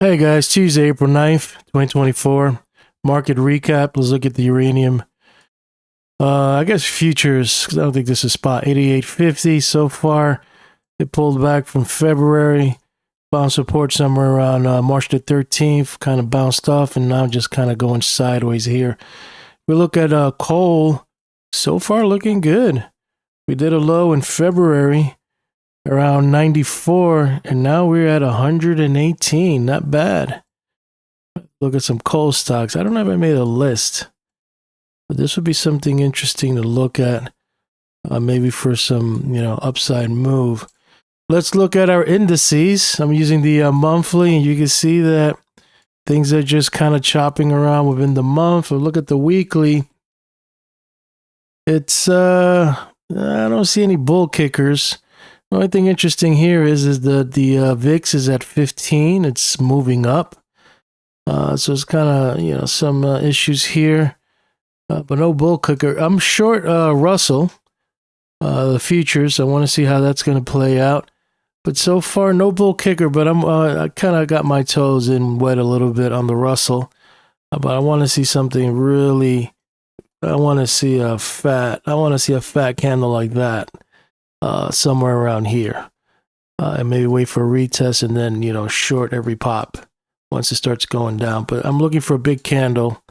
Hey guys, Tuesday, April 9th, 2024. Market recap. Let's look at the uranium. I guess futures, because I don't think this is spot 88.50 so far. It pulled back from February, found support somewhere around March the 13th, kind of bounced off, and now just kind of going sideways here. We look at coal, so far looking good. We did a low in February around 94, and now we're at 118. Not bad. Look at some coal stocks. I don't know if I made a list, but this would be something interesting to look at, maybe for some, upside move. Let's look at our indices. I'm using the monthly, and you can see that things are just kind of chopping around within the month. Or look at the weekly. It's I don't see any bull kickers. The only thing interesting here is that the VIX is at 15. It's moving up. So it's kind of, some issues here, but no bull kicker. I'm short Russell, the futures. I want to see how that's going to play out. But so far, no bull kicker, but I kind of got my toes in wet a little bit on the Russell. But I want to see something really, I want to see a fat candle like that, somewhere around here. And maybe wait for a retest and then, short every pop once it starts going down. But I'm looking for a big candle,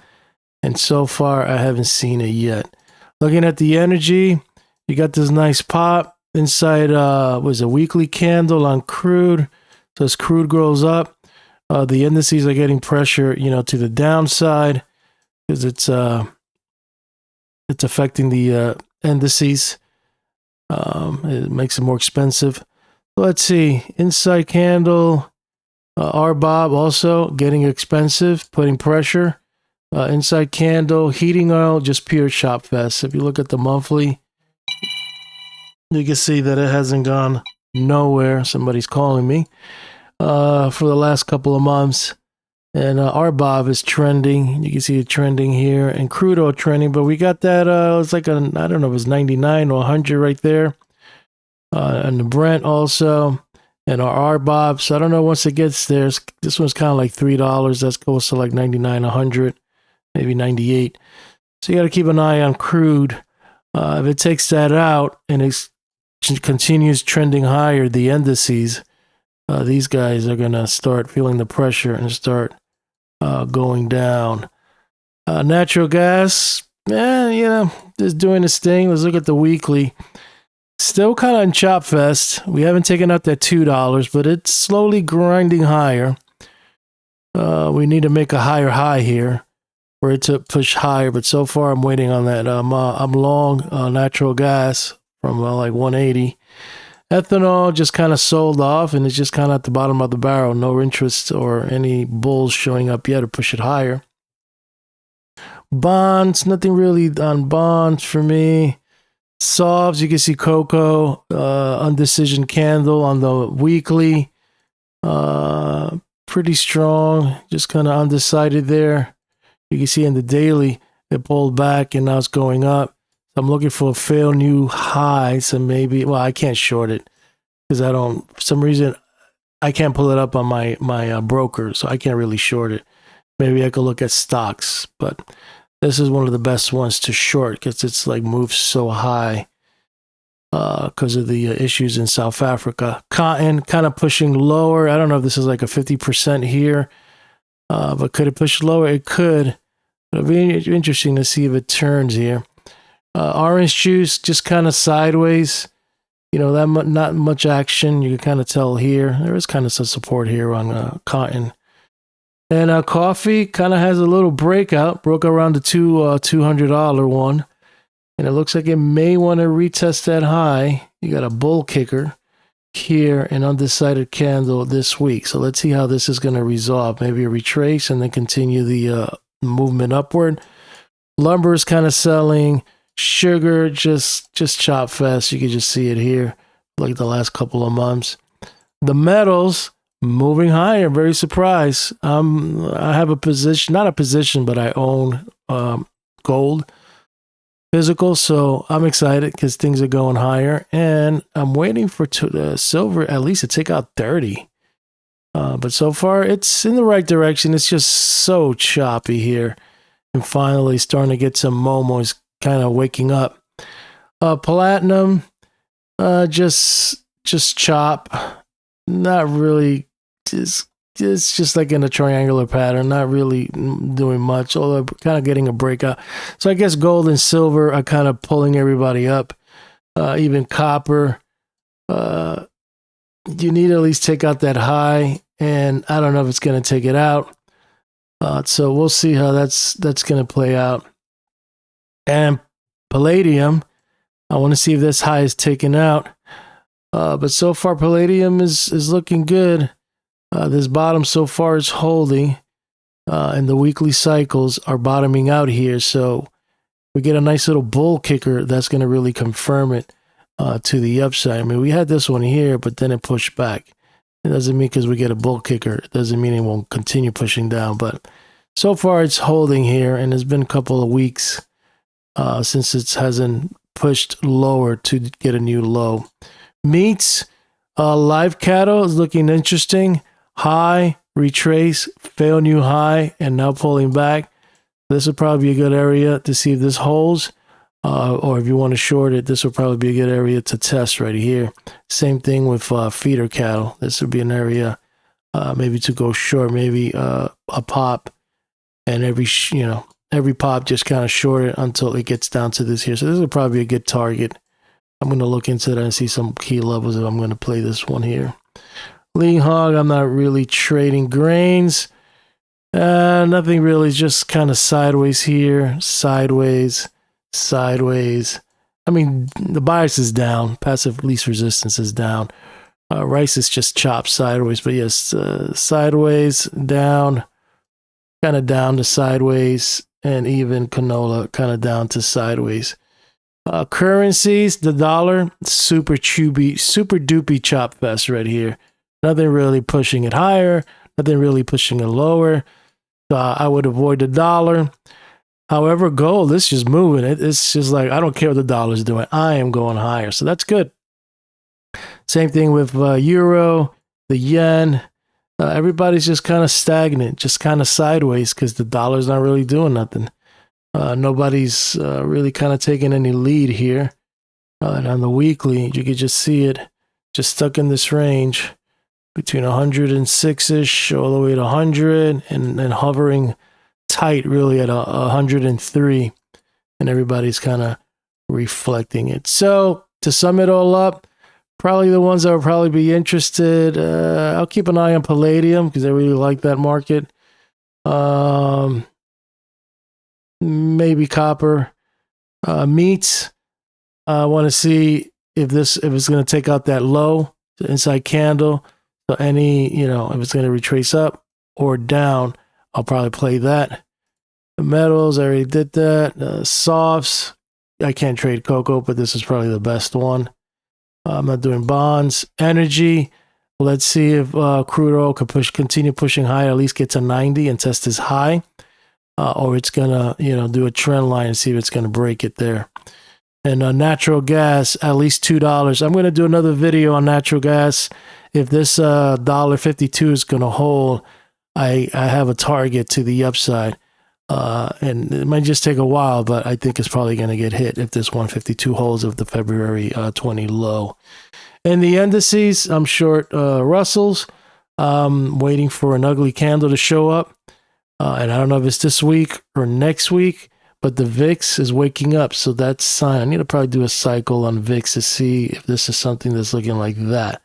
and so far I haven't seen it yet. Looking at the energy, you got this nice pop inside was a weekly candle on crude. So as crude grows up, the indices are getting pressure, to the downside, because it's affecting the indices. It makes it more expensive. Let's see, inside candle, RBOB also getting expensive, putting pressure. Inside candle, heating oil, just pure chop fest. If you look at the monthly, you can see that it hasn't gone nowhere. Somebody's calling me for the last couple of months. And RBOB is trending. You can see it trending here. And crude oil trending. But we got that, it's like, I don't know if it was 99 or 100 right there. And the Brent also. And our RBOB. So I don't know, once it gets there, this one's kind of like $3. That's close to like 99, 100, maybe 98. So you got to keep an eye on crude. If it takes that out and it continues trending higher, the indices, these guys are going to start feeling the pressure and start going down. Natural gas, just doing its thing. Let's look at the weekly. Still kind of in chop fest. We haven't taken out that $2, but it's slowly grinding higher. We need to make a higher high here for it to push higher, but so far I'm waiting on that. I'm long natural gas from like 180. Ethanol just kind of sold off, and it's just kind of at the bottom of the barrel. No interest or any bulls showing up yet to push it higher. Bonds, nothing really on bonds for me. Softs, you can see cocoa, undecision candle on the weekly. Pretty strong, just kind of undecided there. You can see in the daily, it pulled back and now it's going up. I'm looking for a fail new high. So maybe, well, I can't short it because for some reason, I can't pull it up on my broker. So I can't really short it. Maybe I could look at stocks, but this is one of the best ones to short because it's like moved so high because of the issues in South Africa. Cotton kind of pushing lower. I don't know if this is like a 50% here, but could it push lower? It could. It'll be interesting to see if it turns here. Orange juice just kind of sideways. Not much action. You can kind of tell here. There is kind of some support here on cotton. And coffee kind of has a little breakout. Broke around the $200 one. And it looks like it may want to retest that high. You got a bull kicker here, an undecided candle this week. So let's see how this is going to resolve. Maybe a retrace and then continue the movement upward. Lumber is kind of selling. Sugar just chop fast. You can just see it here, like the last couple of months. The metals moving higher. Very surprised. I have a position, not a position, but I own gold physical, so I'm excited because things are going higher, and I'm waiting for silver at least to take out 30. But so far, it's in the right direction. It's just so choppy here. And finally starting to get some momos kind of waking up. Platinum, just chop. Not really, it's just like in a triangular pattern, not really doing much, although kind of getting a breakout. So I guess gold and silver are kind of pulling everybody up. Even copper, you need to at least take out that high, and I don't know if it's going to take it out. So we'll see how that's going to play out. And palladium, I want to see if this high is taken out. But so far, palladium is looking good. This bottom so far is holding, and the weekly cycles are bottoming out here. So we get a nice little bull kicker that's going to really confirm it to the upside. I mean, we had this one here, but then it pushed back. It doesn't mean because we get a bull kicker, it doesn't mean it won't continue pushing down. But so far, it's holding here, and it's been a couple of weeks since it hasn't pushed lower to get a new low. Meats, live cattle is looking interesting. High, retrace, fail new high, and now pulling back. This would probably be a good area to see if this holds. Or if you want to short it, this would probably be a good area to test right here. Same thing with feeder cattle. This would be an area maybe to go short, maybe a pop, and every pop just kind of short it until it gets down to this here. So this would probably be a good target. I'm going to look into that and see some key levels if I'm going to play this one here. Lean hog, I'm not really trading grains. Nothing really, just kind of sideways here, sideways. I mean, the bias is down. Passive least resistance is down. Rice is just chopped sideways, but yes, sideways, down, kind of down to sideways, and even canola kind of down to sideways. Currencies, the dollar, super doopy chop fest right here. Nothing really pushing it higher, nothing really pushing it lower. I would avoid the dollar. However, gold, it's just moving. It's just like, I don't care what the dollar's doing. I am going higher. So that's good. Same thing with euro, the yen. Everybody's just kind of stagnant, just kind of sideways because the dollar's not really doing nothing. Nobody's really kind of taking any lead here. And on the weekly, you could just see it just stuck in this range between 106-ish all the way to 100 and hovering tight really at 103, and everybody's kind of reflecting it. So to sum it all up, probably the ones that will probably be interested, I'll keep an eye on palladium because I really like that market. Maybe copper. Meats, I want to see if it's going to take out that low, the inside candle. So if it's going to retrace up or down, I'll probably play that. The metals, I already did that. Softs, I can't trade cocoa, but this is probably the best one. I'm not doing bonds. Energy, let's see if crude oil could continue pushing high, at least get to 90 and test this high. Or it's going to, do a trend line and see if it's going to break it there. And natural gas, at least $2. I'm going to do another video on natural gas. If this $1.52 is going to hold, I have a target to the upside. And it might just take a while, but I think it's probably going to get hit if this 152 holds of the February 20 low. And the indices, I'm short Russells. Waiting for an ugly candle to show up. And I don't know if it's this week or next week, but the VIX is waking up. So that's a sign. I need to probably do a cycle on VIX to see if this is something that's looking like that.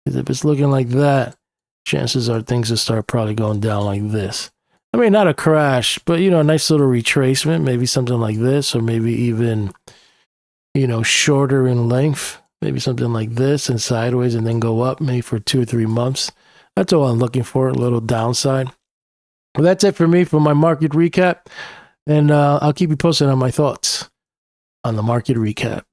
Because if it's looking like that, chances are things will start probably going down like this. I mean, not a crash, but, a nice little retracement, maybe something like this, or maybe even, shorter in length, maybe something like this and sideways and then go up maybe for 2 or 3 months. That's all I'm looking for, a little downside. Well, that's it for me for my market recap, and I'll keep you posted on my thoughts on the market recap.